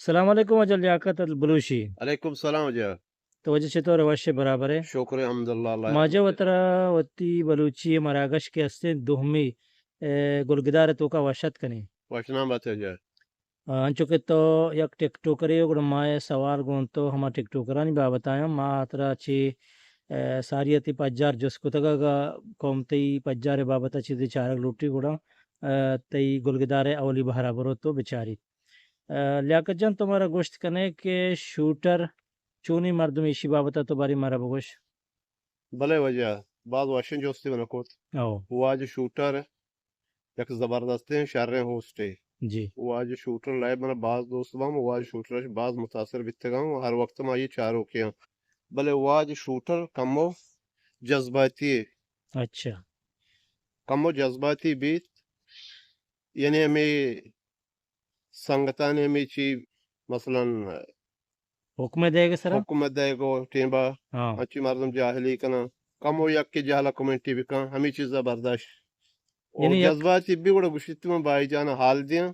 السلام علیکم وجہ لیاقت البلوشی علیکم السلام وجہ تو وجہ چطور وش برابر ہے شکر الحمد للہ ماجا وترا وتی بلوچی مراگش کے ہستے دہمی گلگدار تو کا وشت کنی وشنا بات ہے انچو کہ تو یک ٹک ٹوکری گڑ مائے سوال گون تو ہما ٹک ٹوکرانی با بتایا ما اترا چی ساریتی پجار جس کتگا گا قومتی پجار بابتا چیزی چارک لوٹی گڑا تی گلگدار اولی بہرا برو تو بچاری لیاقت جان تمہارا گوشت کنے کہ شوٹر چونی مردم ایشی بابتا تو باری مارا بگوش بلے وجہ بعض واشن جوستی بنکوت او وہ جو شوٹر یک زبردست ہیں شر ہوسٹے جی وہ جو شوٹر لائے بنا بعض دوست بام وہ شوٹر بعض متاثر بیتگاں ہر وقت میں یہ چاروں کیا بلے وہ جو شوٹر کمو جذباتی اچھا کمو جذباتی بیت یعنی ہمیں سنگتان ہمیں چی مثلا حکم دے گا سر حکومت دے گو ٹیمبا ہاں اچھی مردم جاہلی کنا کم ہو یک کے جہلا کمیونٹی بھی کنا ہمیں چیزا برداشت اور یعنی یک جذباتی بھی بڑا گشتی میں بائی جانا حال دیا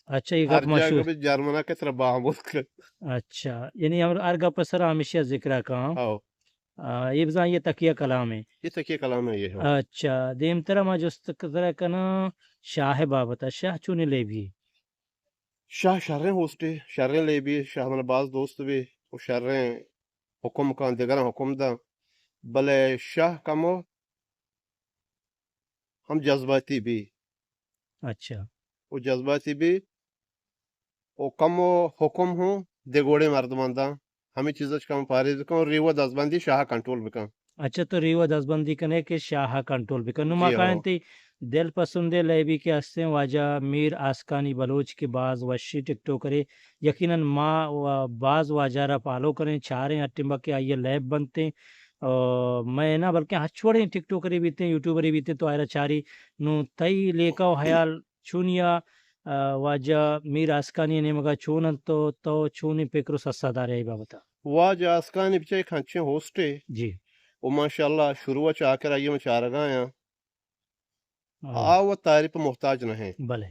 اچھا یہ ہر گپ جگہ مشہور بھی جرمنا کے طرح باہمود کر اچھا یعنی ہم ارگا پسر ہمیشہ ذکر کہاں آو یہ بزان یہ تقیہ کلام ہے یہ تکیہ کلام ہے یہ ہو اچھا دیم ترہ ما جست کذرہ کنا شاہ بابتا شاہ چونی لے بھی شاہ شریں ہوسٹے شریں لے بھی شاہ من باز دوست بھی وہ شریں حکم کان دیگر حکم دا بلے شاہ کمو ہم جذباتی بھی اچھا وہ جذباتی بھی وہ کمو حکم ہوں دیگوڑے مردمان دا ہمیں چیزیں کم پارے کم ریو دزبندی شاہ کنٹرول بکن اچھا تو ریوا دزبندی کنے کے شاہ کنٹرول بھی کرنو ما جی ہو کائنتی دل پسندے لیبی کے ہستے واجہ میر آسکانی بلوچ کے بعض وشی ٹک ٹوکرے یقیناً ما بعض واجارہ پالو کریں چھاریں اٹمبا کے آئیے لیب بنتے میں نا بلکہ ہچوڑیں ٹک ٹوکری بھی تھے یوٹیوبری بھی تھے تو آئرہ چاری نو تئی لیکاو حیال چونیا واجہ میر آسکانی نے مگا چونن تو چونی پکرو سسا دارے ای بابتا واج آسکانی بچے کھنچے ہوسٹے جی وہ ماشاءاللہ شروع چا کر آئیے میں چارگایا او آو تعریف محتاج نہ ہیں بلے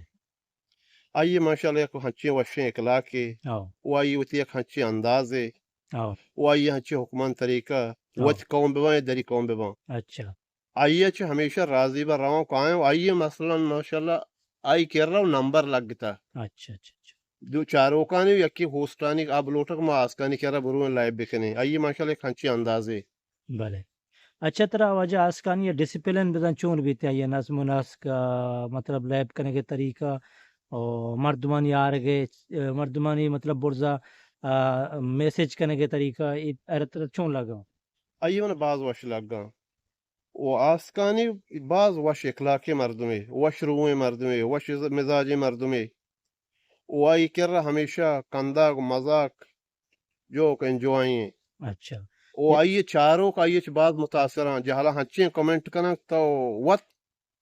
آئیے ماشاءاللہ ایک ہنچے وشیں اکلا کے او وہ آئیے ہوتی ایک ہنچے اندازے او وہ آئیے ہنچے حکمان طریقہ وچ قوم بیوان دری قوم بیوان اچھا آئیے چھ ہمیشہ راضی بر رواں قائم آئیے مثلا ماشاءاللہ آئی کر رہا نمبر لگ گتا اچھا اچھا اچھا دو چاروں کانی یکی ہوسٹانی اب لوٹک ما آسکانی کر رہا برو لائب بکنے آئیے ماشاءاللہ ایک ہنچے اندازے بلے اچھا طرح وجہ آسکانی یہ ڈسپلن بزن چون بھی تھا یہ نظم و نسق کا مطلب لیب کرنے کے طریقہ اور مردمانی آرگے مردمانی مطلب برزا میسیج کرنے کے طریقہ ارتر چون لگا آئیے من بعض وش لگ گا وہ آسکانی بعض وش اخلاقی مردمے وش روئے مردمے وش مزاجی مردمے وہ آئی کر رہا ہمیشہ کنداغ مذاق جوک انجوائیں اچھا وہ آئیے چاروں کا آئیے بعض متاثر ہیں جہاں ہنچیں کمنٹ کرنا تو وط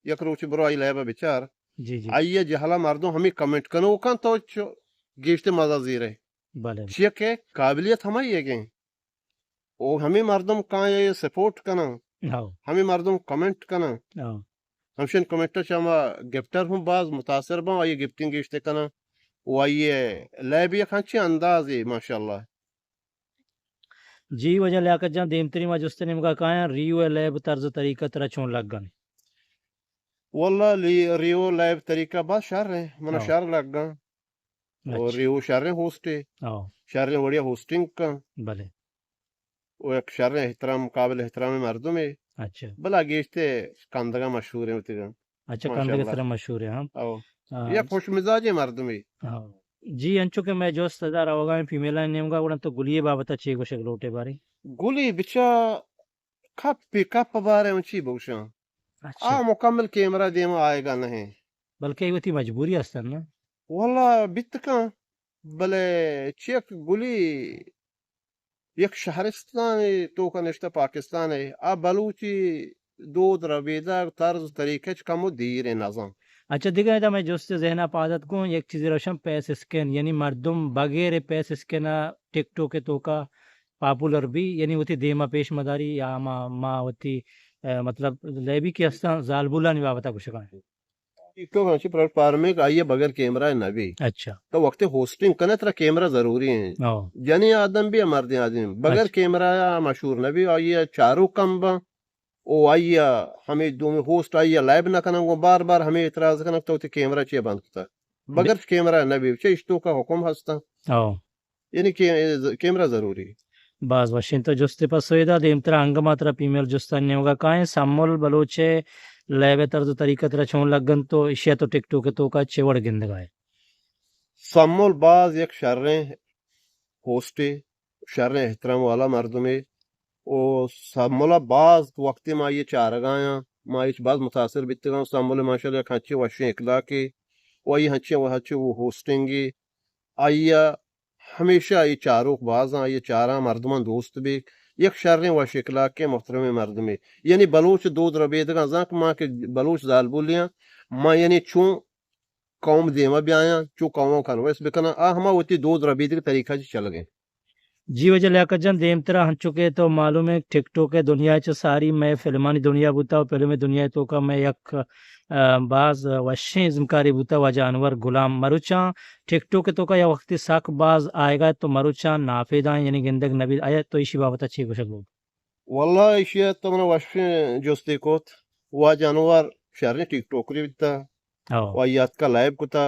یک روچ برو آئی لیبا بچار جی جی آئیے جہاں مردوں ہمیں کمنٹ کرنا وہ کن تو گیشتے مزہ زیرے بلے چیک ہے قابلیت ہمیں یہ گئیں وہ ہمیں مردم کہاں یہ سپورٹ کرنا او ہمیں مردم کمنٹ کرنا او ہمشن کمنٹر شما گفٹر ہوں بعض متاثر با آئیے گفٹنگ گیشتے کرنا وہ آئیے لیب یک ہنچے انداز ہے ماشاءاللہ جی وجہ لیاقت جان دیمتری ما جستنی مگا کائیں ریو لیب طرز طریقہ طرح چون لگ گن واللہ ریو لائب طریقہ بس شر ہے من او شر لگ گا اور اچھا ریو شر ہوسٹے او شر وڑیا ہوسٹنگ کا بلے وہ ایک شر احترام قابل احترام مردم ہے اچھا بلا گیشتے کندگا مشہور ہے ہوتے گا اچھا کندے کے ماشاءاللہ طرح مشہور ہے ہاں او یہ خوش مزاج ہے مردم ہے ہاں جی انچو کہ میں جو سزا رہا فیمیل نیم گا وڑا تو گلیے بابتا چی گوشک لوٹے باری گلی بچا کپ بارے میں چی بوشاں اچھا مکمل کیمرہ دیما آئے گا نہیں بلکہ یہ ہوتی مجبوری ہستن نا واللہ بیت کا بلے چیک گلی یک شہرستان تو کا نشتہ پاکستان ہے بلوچی دود رویدہ طرز طریقے کمو دیر نظام اچھا دیکھا تھا میں جو سے ذہنہ پادت کو ایک چیز روشن پیس اسکین یعنی مردم بغیر پیس اسکینا ٹک ٹوک تو کا پاپولر بھی یعنی ہوتی دیما پیش مداری یا ما ہوتی مطلب لیبی کی ہستان زالبولا نہیں بابتا کچھ کہاں ٹک ٹاک ہنچی پلیٹفارم میں آئیے بغیر کیمرہ نبی اچھا تو وقت ہوسٹنگ کرنے طرح کیمرہ ضروری ہے او جنی آدم بھی مرد آدم بغیر اچھا کیمرہ مشہور نبی آئیے چاروں کم با او آئیے ہمیں دو ہوسٹ آئیے لائب نہ کرنا وہ بار بار ہمیں اعتراض کرنا تو کیمرہ چیئے بند کرتا بغیر کیمرہ نبی چے اشتو کا حکم ہستا او یعنی کیمرہ ضروری ہے باز وشنto جسته pasoida de imtra angamatra pimel justanya hoga kae sammol baloche lebe tarzu tariqa tra chon laggan to ishya to tiktok to ka chewad gindagae small بعض یک شریں ہوسٹے شریں احترام والا مردم ہے او سمولا بعض وقت ما یہ چارگایا ما یہ بعض متاثر بیتگاں سمول ماشاءاللہ کھچے وشیں اکلا کے وہی ہچے وہ ہوسٹنگی آئیا ہمیشہ یہ چاروں بعض یہ چارہ مردمان دوست بھی یک شریں وش اکلا کے محترم مردم ہے یعنی بلوچ دود ربیدگاں زاک ماں کے بلوچ زال بولیاں ما یعنی چون قوم دیما بھی آیا چو قوموں کا نویس بکنا ہما ہوتی دود ربید کے طریقہ چل گئے جی وجہ لیاقت جان دیمترا ہن چکے تو معلوم ہے ٹک ٹاک ہے دنیا چ ساری میں فلمانی دنیا بوتا ہوں پہلے میں دنیا تو کا میں یک بعض وشیں ازمکاری بوتا واجہ انور غلام مروچاں ٹک ٹاک تو کا یا وقتی ساک باز آئے گا تو مروچاں نافیداں یعنی گندگ نبی آیا تو اسی بابت اچھی کچھ لوگ والله اشياء طبعا وش جوستي كوت وجانور شهرين تيك توك بتا او ويات کا لائب کتا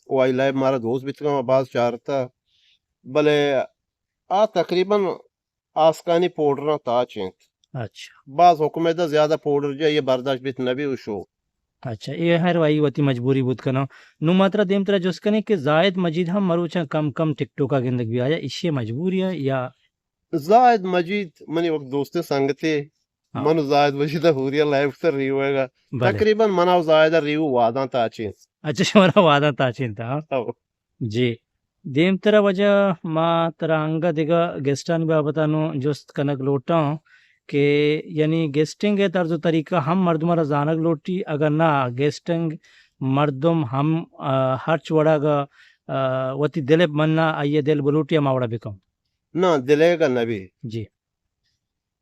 واي لائب مارا دوست بتگا بعض شارتا بلے تقریبا آسکانی پوڈرنا تا چینت اچھا بعض حکومت دا زیادہ پوڈر جا یہ برداشت بیت نبی وشو اچھا یہ ہر وائی وتی مجبوری بود کنا نو ماترا دیمترا جس کنے کہ زائد مجید ہم مروچاں کم کم ٹک ٹاک کا گندگ بھی آیا اسی مجبوری ہے یا زائد مجید منی وقت دوستے سنگتے من زائد مجید ہوریا لائب سر ریو ہے بلے تقریبا مناو زائد ریو واداں تا چینت اچھا شمارا وعدہ تاچین تھا جی دیم ترا وجہ ما ترا انگا دیگا گیسٹان بابتانو جست کنک لوٹا کہ یعنی گیسٹنگ ہے طرز و طریقہ ہم مردم را زانگ لوٹی اگر نہ گیسٹنگ مردم ہم ہر چوڑا گا وتی دل مننا آئیے دل بلوٹی ہم آوڑا بکم نہ دلے گا نبی جی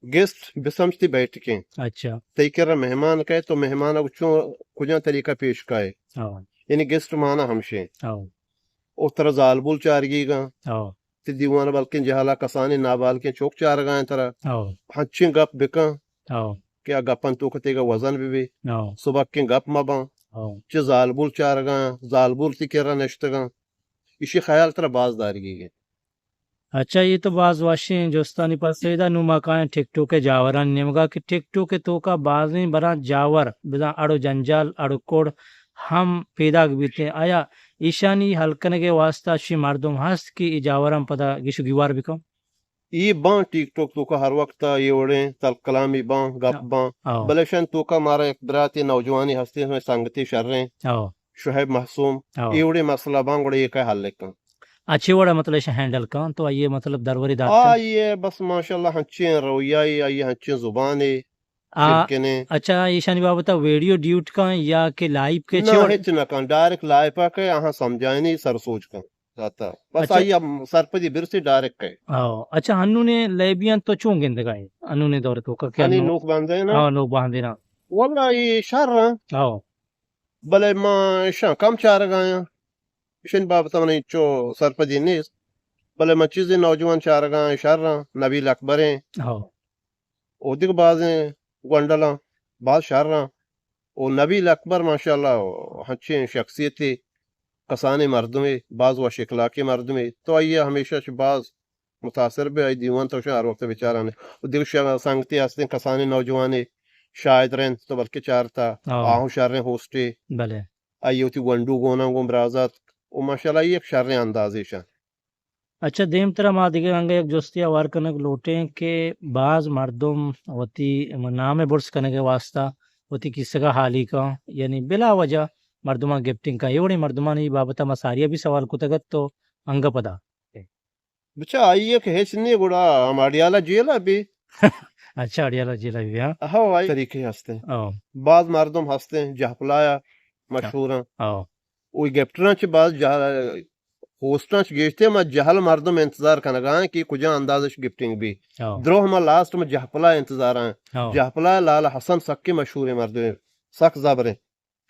گیسٹ بسمجھتی بیٹھ کے اچھا تیکر مہمان کہے تو مہمان اچھو کجا طریقہ پیش کائے او یعنی گیسٹ مانا ہمشے او او طرح زالبول چارگی گا او تی دیوان بلکن جہالا کسانی نابالکن چوک چار گائیں طرح او ہنچیں گپ بکاں او کیا گپن تو کتے گا وزن بھی او صبح کے گپ مباں او چھ زالبول چار گائیں زالبول تی کرا نشتگاں اسی خیال طرح باز دارگی گے اچھا یہ تو بعض واشیں جوستانی پسیدہ نما کائیں ٹک ٹو کے جاوران نمگا کہ ٹک ٹو کے تو کا بعضیں برا جاور بزا اڑو جنجال اڑو کوڑ ہم پیدا بیتے آیا ایشانی ہلکن کے واسطہ شی مردم ہست کی جاوران پتہ گشو گیوار بکم یہ باں ٹک ٹوک تو کا ہر وقت یہ اڑیں تل کلامی باں گپ باں او بلشن تو کا مارا ایک براتی نوجوانی ہستی میں سنگتی شریں او شعیب محسوم او ایوڑے مسئلہ بانگوڑے یہ کہ حل لکن اچھی وڑا مطلب ایسا ہینڈل کان تو آئیے مطلب دروری دات آئیے بس ماشاءاللہ ہنچیں رویائی آئیے ہنچیں زبانے شرکنے اچھا ایشانی بابتا ویڈیو ڈیوٹ کان یا کہ لائیو کے نہ چھوڑ ہچ نہ کان ڈائریکٹ لائپا کہ آہاں سمجھائیں نہیں سر سوچ کان جاتا بس اچھا آئیے سر پہ دی برسی ڈائریکٹ کہ او اچھا ہنو نے لیبیاں تو چون گندگائیں انو نے دور تو کا کیا ہنی نوک باندھے نا لوگ باندھے نا واللہ یہ شر رہا او بلے ما شاں کم چار گایا شن بابتا منی چو سر پہ دی نیس بلے ما چیزیں نوجوان چار گایا شر رہا نبیل اکبریں او او دیکھ بازیں گونڈلاں باز شر رہا او نبیل اکبر ماشاءاللہ ہنچیں شخصیت تھی کسانے مردمے بعض و شکلاکی مردمے تو آئیے ہمیشہ بعض متاثر بھی آئی دیوان تو ہر وقت بیچارانے دیکھ سنگتی ہستے کسانے نوجوانے شاید رہن تو بلکہ چارتا آہو شر ہوسٹے بلے آئیے ہوتی گونڈو گونا گو برازات او ماشاءاللہ یہ ایک شر اندازی شاہ اچھا دیم طرح ما دیگر انگے ایک جوستی آوار کنک لوٹیں کہ بعض مردم وتی نام برس کنک واسطہ وتی کسی کا حالی کا یعنی بلا وجہ مردمہ گفٹنگ کا ایوڑی مردمان یہ بابتا مساریہ بھی سوال کتگت تو انگا پدا بچہ آئیے کہ ہیچ نہیں گوڑا ہماریالا جیلا بھی اچھا اڑیالا جیلا بھی ہاں ہاں آئی طریقے ہستے او بعض مردم ہستے جہپلایا مشہور ہیں او وہی گفٹران چھ بعض ہوسٹان چھ گیشتے ما جہل مردم انتظار کنگائیں کہ کجا اندازش گفٹنگ بھی او دروہ ما لاسٹ میں جہپلا انتظار ہیں او جہپلا لال حسن سکی مشہور مردم سک زبریں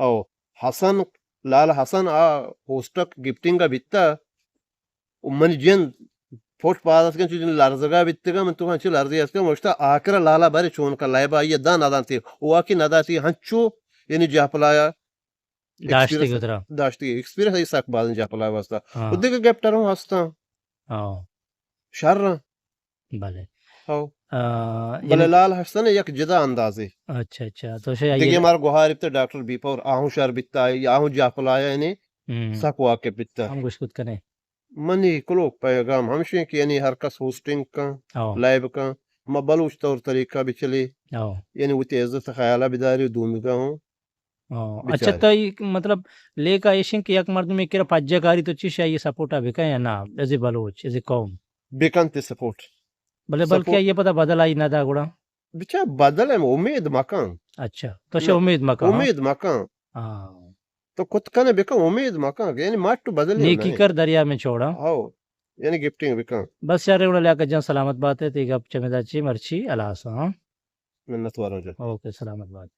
او حسن لال حسن هوستك جبتنجا بيتا ومن جن فوش بادس كان شو لارزغا بيتغا من تو هنشي لارزي اسكا مشتا آكرا لالا باري شون كا لايبا يدا نادانتي واكي ناداتي هنچو يعني جاپلايا داشتی experience کی طرح داشتي experience اي ساك بادن جاپلايا واسطا ہاں ودك جابترون هستا ہاں شر بھلے او یعنی بل لال حسن یک جدا اندازي اچھا اچھا تو شے دگي یہ مار گوهار بتا ڈاکٹر بیپور آهو شر بيتا آهو جاپلايا يعني ہم ساك واكي بيتا ہم کچھ کریں مني كلوك پیغام ہمشہ کہ یعنی ہر کس ہوسٹنگ کا او لائب کا ما بلوچ طور طریقہ بچلی او یعنی وہ عزت خیالہ بداری دومگا ہوں او اچھا بچارے تو یہ مطلب لے کا ایشن کہ یک مرد میں کرا پجگاری تو چیش ہے یہ سپورٹا بکا یا نا as a Baloch as a قوم بکنت سپورٹ بلے بلکہ سپورٹ یہ پتہ بدل آئی نہ دا گڑا بچا بدل ہے امید مکان اچھا تو شے امید مکا ہاں امید مکان ہاں تو کت کنے بکن امید مکان یعنی ماٹ بدل ہی نیکی کر دریا میں چھوڑا ہاو یعنی گفٹنگ بکن بس یار اڑا لیا کر جان سلامت بات ہے تیگا چمیدا چی مرچی اللہ ہاں منت وارو جو اوکے سلامت بات